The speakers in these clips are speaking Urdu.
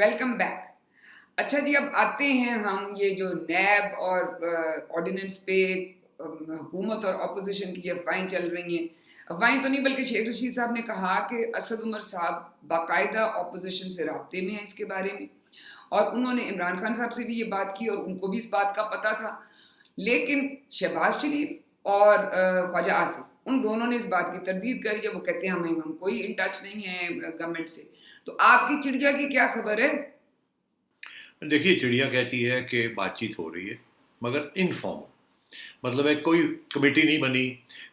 Welcome back. اچھا جی، اب آتے ہیں ہم یہ جو نیب اور آرڈیننس پہ حکومت اور اپوزیشن کی افواہیں چل رہی ہیں. افواہیں تو نہیں بلکہ شیخ رشید صاحب نے کہا کہ اسد عمر صاحب باقاعدہ اپوزیشن سے رابطے میں ہیں اس کے بارے میں، اور انہوں نے عمران خان صاحب سے بھی یہ بات کی اور ان کو بھی اس بات کا پتہ تھا. لیکن شہباز شریف اور خواجہ آصف ان دونوں نے اس بات کی تردید کری ہے. وہ کہتے ہیں ہم کوئی ان ٹچ نہیں ہے گورنمنٹ سے. تو آپ کی چڑیا کی کیا خبر ہے؟ دیکھیے، چڑیا کہتی ہے کہ بات چیت ہو رہی ہے مگر انفارم، مطلب ہے کوئی کمیٹی نہیں بنی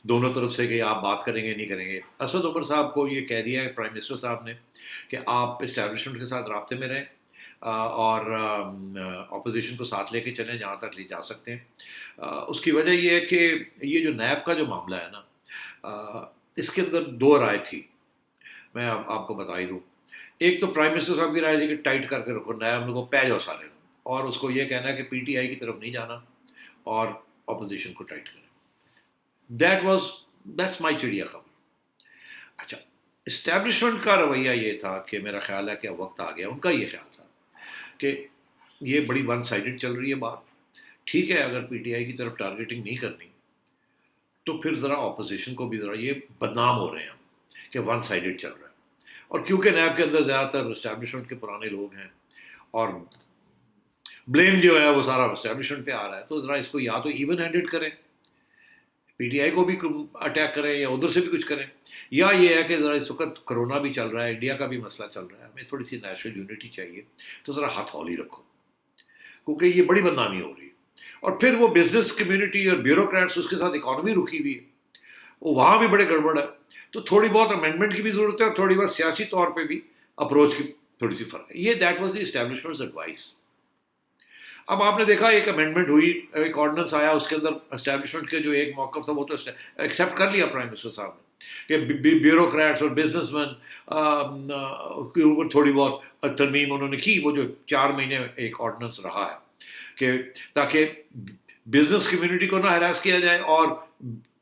دونوں طرف سے کہ آپ بات کریں گے نہیں کریں گے. اسد عمر صاحب کو یہ کہہ دیا ہے پرائم منسٹر صاحب نے کہ آپ اسٹیبلشمنٹ کے ساتھ رابطے میں رہیں اور اپوزیشن کو ساتھ لے کے چلیں جہاں تک لے جا سکتے ہیں. اس کی وجہ یہ ہے کہ یہ جو نیب کا جو معاملہ ہے نا، اس کے اندر دو رائے تھی. میں آپ کو بتا ہی دوں. ایک تو پرائم منسٹر صاحب کی رائے تھی کہ ٹائٹ کر کے رکھو، نیا ہم لوگوں کو پہ جاؤ سارے لوگ، اور اس کو یہ کہنا ہے کہ پی ٹی آئی کی طرف نہیں جانا اور اپوزیشن کو ٹائٹ کریں. دیٹس مائی چڑیا خبر. اچھا، اسٹیبلشمنٹ کا رویہ یہ تھا کہ میرا خیال ہے کہ اب وقت آ گیا، ان کا یہ خیال تھا کہ یہ بڑی ون سائیڈڈ چل رہی ہے بات. ٹھیک ہے، اگر پی ٹی آئی کی طرف ٹارگیٹنگ نہیں کرنی تو پھر ذرا اپوزیشن کو بھی ذرا، یہ بدنام ہو رہے ہیں کہ ون سائیڈڈ چل رہا ہے. اور کیونکہ نیب کے اندر زیادہ تر اسٹیبلشمنٹ کے پرانے لوگ ہیں اور بلیم جو ہے وہ سارا اسٹیبلشمنٹ پہ آ رہا ہے، تو ذرا اس کو یا تو ایون ہینڈڈ کریں، پی ٹی آئی کو بھی اٹیک کریں یا ادھر سے بھی کچھ کریں، یا یہ ہے کہ ذرا اس وقت کرونا بھی چل رہا ہے، انڈیا کا بھی مسئلہ چل رہا ہے، ہمیں تھوڑی سی نیشنل یونٹی چاہیے، تو ذرا ہاتھ ہولی رکھو کیونکہ یہ بڑی بدنامی ہو رہی ہے. اور پھر وہ بزنس کمیونٹی اور بیوروکریٹس، اس کے ساتھ اکانومی رکی ہوئی ہے، وہ وہاں بھی بڑے گڑبڑ ہے. تو تھوڑی بہت امینڈمنٹ کی بھی ضرورت ہے اور تھوڑی بہت سیاسی طور پہ بھی اپروچ کی تھوڑی سی فرق ہے. یہ that was the establishment advice. اب آپ نے دیکھا ایک امینڈمنٹ ہوئی، ایک آرڈیننس آیا، اس کے اندر اسٹیبلشمنٹ کے جو ایک موقف تھا وہ تو ایکسیپٹ کر لیا پرائم منسٹر صاحب نے کہ بیوروکریٹس اور بزنس مین کے اوپر تھوڑی بہت ترمیم انہوں نے کی. وہ جو 4 مہینے ایک آرڈیننس رہا ہے کہ تاکہ بزنس کمیونٹی کو نہ ہراس کیا جائے اور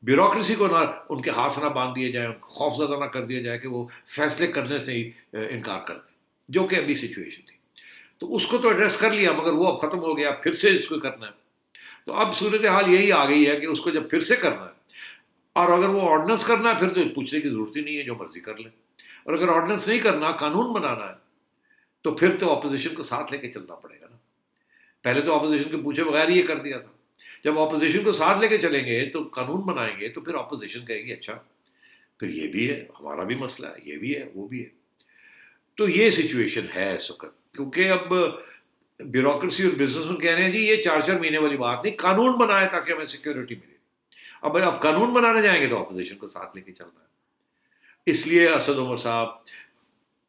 بیوروکریسی کو نہ ان کے ہاتھ نہ باندھ دیے جائیں، خوف زدہ نہ کر دیا جائے کہ وہ فیصلے کرنے سے ہی انکار کر دیں، جو کہ ابھی سچویشن تھی. تو اس کو تو ایڈریس کر لیا مگر وہ اب ختم ہو گیا، پھر سے اس کو کرنا ہے. تو اب صورتحال یہی آ گئی ہے کہ اس کو جب پھر سے کرنا ہے، اور اگر وہ آرڈیننس کرنا ہے پھر تو پوچھنے کی ضرورت ہی نہیں ہے، جو مرضی کر لیں. اور اگر آرڈیننس نہیں کرنا، قانون بنانا ہے، تو پھر تو اپوزیشن کو ساتھ لے کے چلنا پڑے گا نا. پہلے تو اپوزیشن کے پوچھے بغیر یہ کر دیا تھا. جب اپوزیشن کو ساتھ لے کے چلیں گے تو قانون بنائیں گے تو پھر اپوزیشن کہے گی اچھا پھر یہ بھی ہے، ہمارا بھی مسئلہ ہے، یہ بھی ہے، وہ بھی ہے. تو یہ سچویشن ہے اس وقت. کیونکہ اب بیوروکریسی اور بزنس مین کہہ رہے ہیں جی یہ 4 مہینے والی بات نہیں، قانون بنائے تاکہ ہمیں سیکورٹی ملے. اب قانون بنانے جائیں گے تو اپوزیشن کو ساتھ لے کے چلنا ہے. اس لیے اسد عمر صاحب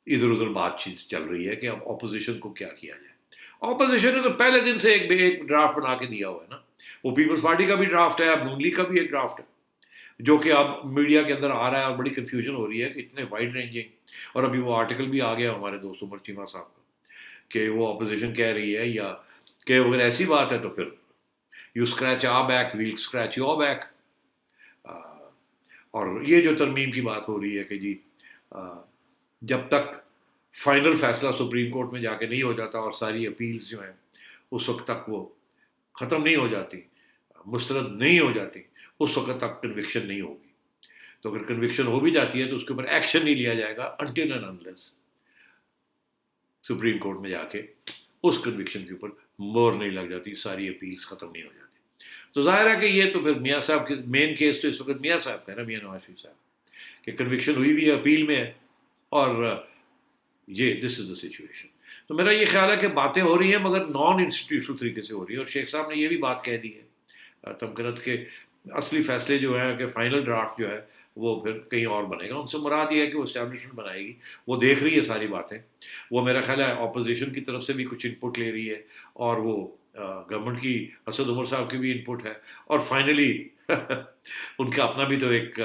ادھر ادھر بات چیت چل رہی ہے کہ اب اپوزیشن کو کیا کیا جائے. اپوزیشن نے تو پہلے دن سے ایک ڈرافٹ بنا کے دیا ہوا ہے نا. وہ پیپلز پارٹی کا بھی ڈرافٹ ہے، اب نون لیگ کا بھی ایک ڈرافٹ ہے، جو کہ اب میڈیا کے اندر آ رہا ہے اور بڑی کنفیوژن ہو رہی ہے کہ اتنے وائڈ رینجنگ. اور ابھی وہ آرٹیکل بھی آ گیا ہمارے دوست عمر چیمہ صاحب کا کہ وہ اپوزیشن کہہ رہی ہے یا کہ اگر ایسی بات ہے تو پھر you scratch a back we'll scratch your back. اور یہ جو ترمیم کی بات ہو رہی ہے کہ جی جب تک فائنل فیصلہ سپریم کورٹ میں جا کے نہیں ہو جاتا اور ساری اپیلز جو ہیں اس وقت تک وہ ختم نہیں ہو جاتی، مسترد نہیں ہو جاتی، اس وقت تک کنوکشن نہیں ہوگی. تو اگر کنوکشن ہو بھی جاتی ہے تو اس کے اوپر ایکشن نہیں لیا جائے گا until and unless supreme court میں جا کے اس کنوکشن کے اوپر مور نہیں لگ جاتی، ساری اپیلز ختم نہیں ہو جاتی. تو ظاہر ہے کہ یہ تو پھر میاں صاحب کے مین کیس تو اس وقت میاں صاحب کا ہے نا، میاں نواز شریف صاحب کہ کنوکشن ہوئی بھی ہے، اپیل میں ہے، اور یہ دس از دا سچویشن. تو میرا یہ خیال ہے کہ باتیں ہو رہی ہیں مگر نان انسٹیٹیوشنل طریقے سے ہو رہی ہے. اور شیخ صاحب نے یہ بھی بات کہہ دی ہے تمکنت کے اصلی فیصلے جو ہیں کہ فائنل ڈرافٹ جو ہے وہ پھر کہیں اور بنے گا. ان سے مراد یہ ہے کہ وہ اسٹیبلشمنٹ بنائے گی، وہ دیکھ رہی ہے ساری باتیں، وہ میرا خیال ہے اپوزیشن کی طرف سے بھی کچھ انپٹ لے رہی ہے اور وہ گورنمنٹ کی اسد عمر صاحب کی بھی انپٹ ہے، اور فائنلی ان کا اپنا بھی تو ایک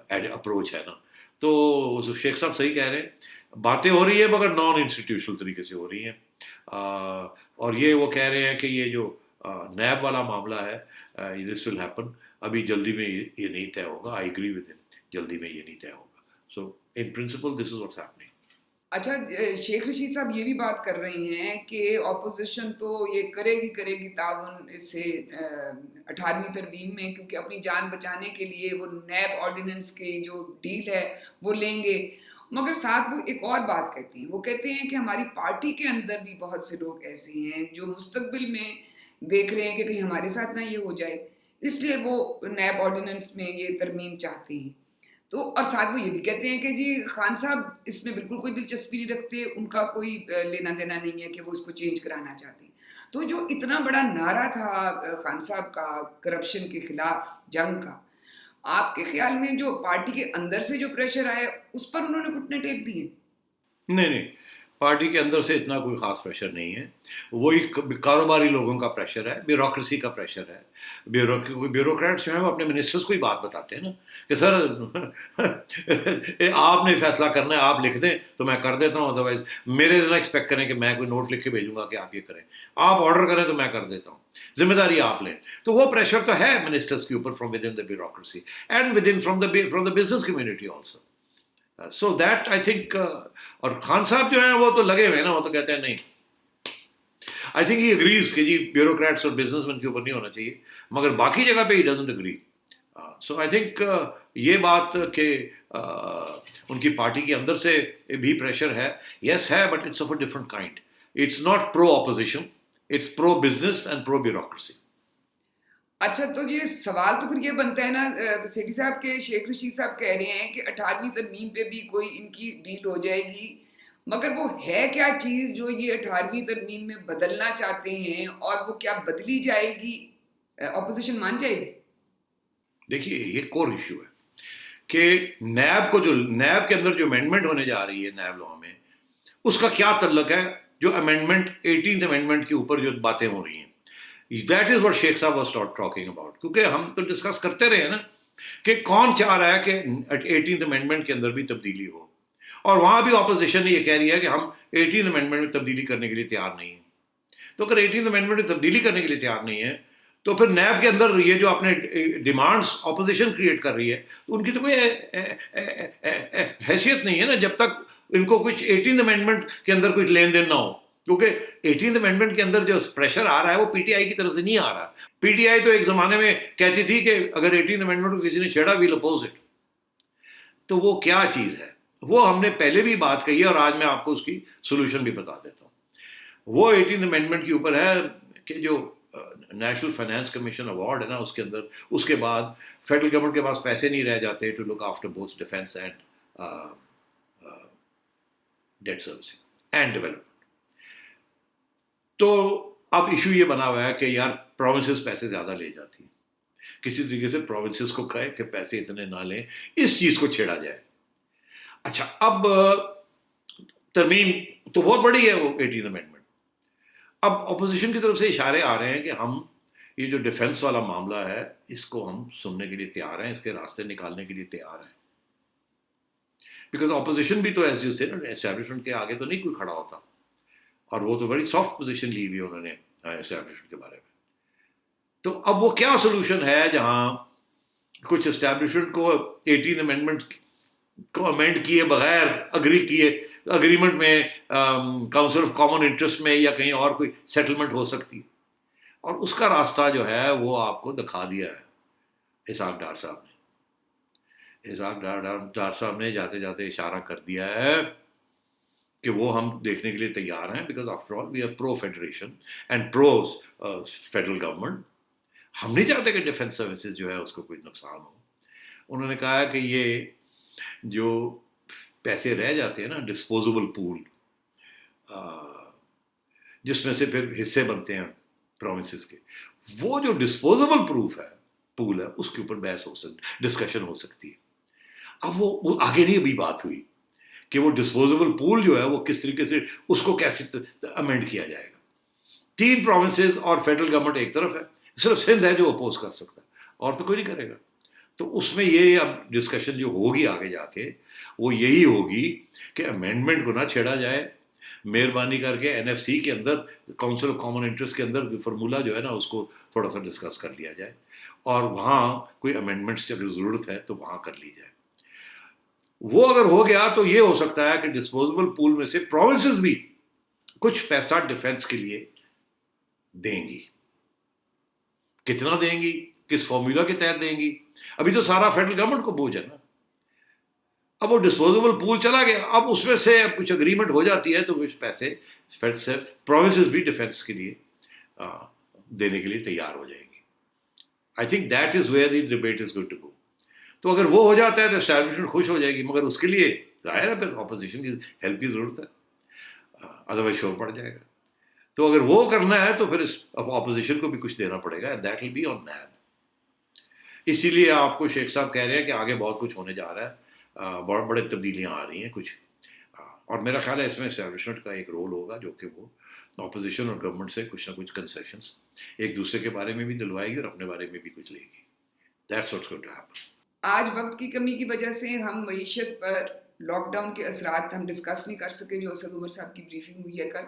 اپروچ ہے نا. تو شیخ صاحب صحیح کہہ رہے ہیں، باتیں ہو رہی ہیں مگر نان انسٹیٹیوشنل طریقے سے ہو رہی ہیں. اور یہ وہ کہہ رہے ہیں کہ یہ جو نیب والا معاملہ ہے دس ول ہیپن، ابھی جلدی میں یہ نہیں طے ہوگا. آئی ایگری ود ہم، جلدی میں یہ نہیں طے ہوگا. So in principle this is what's happening. اچھا شیخ رشید صاحب یہ بھی بات کر رہے ہیں کہ اپوزیشن تو یہ کرے گی تعاون اس سے 18ویں ترمیم میں، کیونکہ اپنی جان بچانے کے لیے وہ نیب آرڈیننس کے جو ڈیل ہے وہ لیں گے، مگر ساتھ وہ ایک اور بات کہتے ہیں، وہ کہتے ہیں کہ ہماری پارٹی کے اندر بھی بہت سے لوگ ایسے ہیں جو مستقبل میں دیکھ رہے ہیں کہ کہیں ہمارے ساتھ نہ یہ ہو جائے، اس لیے وہ نیب آرڈیننس میں یہ ترمیم چاہتے ہیں۔ تو اور ساتھ وہ یہ بھی کہتے ہیں کہ جی خان صاحب اس میں بالکل کوئی دلچسپی نہیں رکھتے، ان کا کوئی لینا دینا نہیں ہے کہ وہ اس کو چینج کرانا چاہتے ہیں۔ تو جو اتنا بڑا نعرہ تھا خان صاحب کا کرپشن کے خلاف جنگ کا، آپ کے خیال میں جو پارٹی کے اندر سے جو پریشر آیا اس پر انہوں نے گھٹنے ٹیک دیے؟ نہیں، پارٹی کے اندر سے اتنا کوئی خاص پریشر نہیں ہے، وہی کاروباری لوگوں کا پریشر ہے، بیوروکریسی کا پریشر ہے۔ بیوروکریٹس جو ہیں وہ اپنے منسٹرز کو ہی بات بتاتے ہیں نا کہ سر آپ نے فیصلہ کرنا ہے، آپ لکھ دیں تو میں کر دیتا ہوں، ادروائز میرے نہ ایکسپیکٹ کریں کہ میں کوئی نوٹ لکھ کے بھیجوں گا کہ آپ یہ کریں، آپ آرڈر کریں تو میں کر دیتا ہوں، ذمہ داری آپ لیں۔ تو وہ پریشر تو ہے منسٹرز کے اوپر from with in the bureaucracy and with in from the business community also. So that I think, اور خان صاحب جو ہیں وہ تو لگے ہوئے ہیں نا، وہ تو کہتے ہیں نہیں، آئی تھنک ہی اگریز کہ جی بیوروکریٹس اور بزنس مین کے اوپر نہیں ہونا چاہیے، مگر باقی جگہ پہ he doesn't agree. So I think یہ بات کہ ان کی پارٹی کے اندر سے بھی پریشر ہے، یس ہے، but it's of a different kind, it's not pro opposition, it's pro business and pro bureaucracy. اچھا تو یہ سوال تو پھر یہ بنتا ہے نا سیٹھی صاحب کے شیخ رشید صاحب کہہ رہے ہیں کہ 18ویں ترمیم پہ بھی کوئی ان کی ڈیل ہو جائے گی، مگر وہ ہے کیا چیز جو یہ 18ویں ترمیم میں بدلنا چاہتے ہیں، اور وہ کیا بدلی جائے گی؟ اپوزیشن مان جائے گی؟ دیکھیے یہ کور ایشو ہے کہ نیب کے اندر جو امینڈمنٹ ہونے جا رہی ہے نیب لا میں، اس کا کیا تعلق ہے جو امینڈمنٹ 18th امینڈمنٹ کے اوپر جو باتیں ہو رہی ہیں۔ دیٹ از واٹ شیخ صاحب واز ٹاکنگ اباؤٹ، کیونکہ ہم تو ڈسکس کرتے رہے ہیں نا کہ کون چاہ رہا ہے کہ 18th امینڈمنٹ کے اندر بھی تبدیلی ہو، اور وہاں بھی اپوزیشن نے یہ کہہ رہی ہے کہ ہم 18th امینڈمنٹ میں تبدیلی کرنے کے لیے تیار نہیں ہیں۔ تو اگر 18th امینڈمنٹ میں تبدیلی کرنے کے لیے تیار نہیں ہے تو پھر نیب کے اندر یہ جو اپنے ڈیمانڈس اپوزیشن کریٹ کر رہی ہے، تو ان کی تو کوئی حیثیت نہیں ہے نا جب تک ان کو کچھ 18th امینڈمنٹ کے اندر کچھ لین دین نہ ہو، کیونکہ 18th امینڈمنٹ کے اندر جو پریشر آ رہا ہے وہ پی ٹی آئی کی طرف سے نہیں آ رہا۔ پی ٹی آئی تو ایک زمانے میں کہتی تھی کہ اگر 18th امینڈمنٹ کو کسی نے چھیڑا ویل اپوز اٹ، تو وہ کیا چیز ہے وہ ہم نے پہلے بھی بات کہی ہے، اور آج میں آپ کو اس کی سولوشن بھی بتا دیتا ہوں۔ وہ 18th امینڈمنٹ کے اوپر ہے کہ جو نیشنل فائنانس کمیشن ایوارڈ ہے نا، اس کے اندر اس کے بعد فیڈرل گورنمنٹ کے پاس پیسے نہیں رہ جاتے to look after both defence and debt servicing and development. تو اب ایشو یہ بنا ہوا ہے کہ یار پروونسز پیسے زیادہ لے جاتی ہیں، کسی طریقے سے پروونسز کو کہے کہ پیسے اتنے نہ لیں، اس چیز کو چھیڑا جائے۔ اچھا اب ترمیم تو بہت بڑی ہے وہ 18th امینڈمنٹ، اب اپوزیشن کی طرف سے اشارے آ رہے ہیں کہ ہم یہ جو ڈیفنس والا معاملہ ہے اس کو ہم سننے کے لیے تیار ہیں، اس کے راستے نکالنے کے لیے تیار ہیں، بیکاز اپوزیشن بھی تو ایس جی سے اسٹیبلشمنٹ کے آگے تو نہیں کوئی کھڑا ہوتا، اور وہ تو بڑی سافٹ پوزیشن لی ہوئی انہوں نے اسٹیبلشمنٹ کے بارے میں۔ تو اب وہ کیا سولوشن ہے جہاں کچھ اسٹیبلشمنٹ کو 18th امینڈمنٹ کو امینڈ کیے بغیر اگریمنٹ میں کاؤنسل آف کامن انٹرسٹ میں یا کہیں اور کوئی سیٹلمنٹ ہو سکتی، اور اس کا راستہ جو ہے وہ آپ کو دکھا دیا ہے اسحاق ڈار صاحب نے۔ اسحاق ڈار صاحب نے جاتے جاتے اشارہ کر دیا ہے کہ وہ ہم دیکھنے کے لیے تیار ہیں، because after all we are pro federation and pro federal government, ہم نہیں چاہتے کہ ڈیفینس سروسز جو ہے اس کو کوئی نقصان ہو۔ انہوں نے کہا کہ یہ جو پیسے رہ جاتے ہیں نا ڈسپوزیبل پول، جس میں سے پھر حصے بنتے ہیں پروونسز کے، وہ جو ڈسپوزیبل پول ہے اس کے اوپر بحث ڈسکشن ہو سکتی ہے۔ اب وہ آگے نہیں ابھی بات ہوئی کہ وہ ڈسپوزیبل پول جو ہے وہ کس طریقے سے اس کو کیسے امینڈ کیا جائے گا۔ 3 پروونسز اور فیڈرل گورنمنٹ ایک طرف ہے، صرف سندھ ہے جو اپوز کر سکتا ہے، اور تو کوئی نہیں کرے گا۔ تو اس میں یہ اب ڈسکشن جو ہوگی آگے جا کے وہ یہی ہوگی کہ امینڈمنٹ کو نہ چھیڑا جائے، مہربانی کر کے این ایف سی کے اندر کاؤنسل آف کامن انٹرسٹ کے اندر فارمولہ جو ہے نا اس کو تھوڑا سا ڈسکس کر لیا جائے، اور وہاں کوئی امینڈمنٹس کی اگر ضرورت ہے تو وہاں کر لی جائے۔ وہ اگر ہو گیا تو یہ ہو سکتا ہے کہ ڈسپوزیبل پول میں سے پروونسز بھی کچھ پیسہ ڈیفنس کے لیے دیں گی. کتنا دیں گی, کس فارمولا کے تحت دیں گی, ابھی تو سارا فیڈرل گورنمنٹ کو بوجھ ہے نا. اب وہ ڈسپوزیبل پول چلا گیا, اب اس میں سے کچھ اگریمنٹ ہو جاتی ہے تو کچھ پیسے فیڈ سے پروونسز بھی ڈیفنس کے لیے دینے کے لیے تیار ہو جائیں گی. I think that is where the debate is going to go. تو اگر وہ ہو جاتا ہے تو اسٹیبلشمنٹ خوش ہو جائے گی, مگر اس کے لیے ظاہر ہے پھر اپوزیشن کی ہیلپ کی ضرورت ہے, ادروائز شور پڑ جائے گا. تو اگر وہ کرنا ہے تو پھر اپوزیشن کو بھی کچھ دینا پڑے گا, that will be on NAB. اسی لیے آپ کو شیخ صاحب کہہ رہے ہیں کہ آگے بہت کچھ ہونے جا رہا ہے, بہت بڑے تبدیلیاں آ رہی ہیں کچھ, اور میرا خیال ہے اس میں اسٹیبلشمنٹ کا ایک رول ہوگا جو کہ وہ اپوزیشن اور گورنمنٹ سے کچھ نہ کچھ کنسیشنس ایک دوسرے کے بارے میں بھی دلوائے گی اور اپنے بارے میں بھی کچھ لے گی. That's what's going to happen. آج وقت کی کمی کی وجہ سے ہم معیشت پر لاک ڈاؤن کے اثرات ہم ڈسکس نہیں کر سکے, جو اسد عمر صاحب کی بریفنگ ہوئی ہے کل,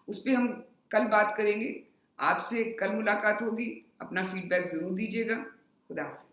اس پہ ہم کل بات کریں گے. آپ سے کل ملاقات ہوگی, اپنا فیڈ بیک ضرور دیجیے گا. خدا حافظ.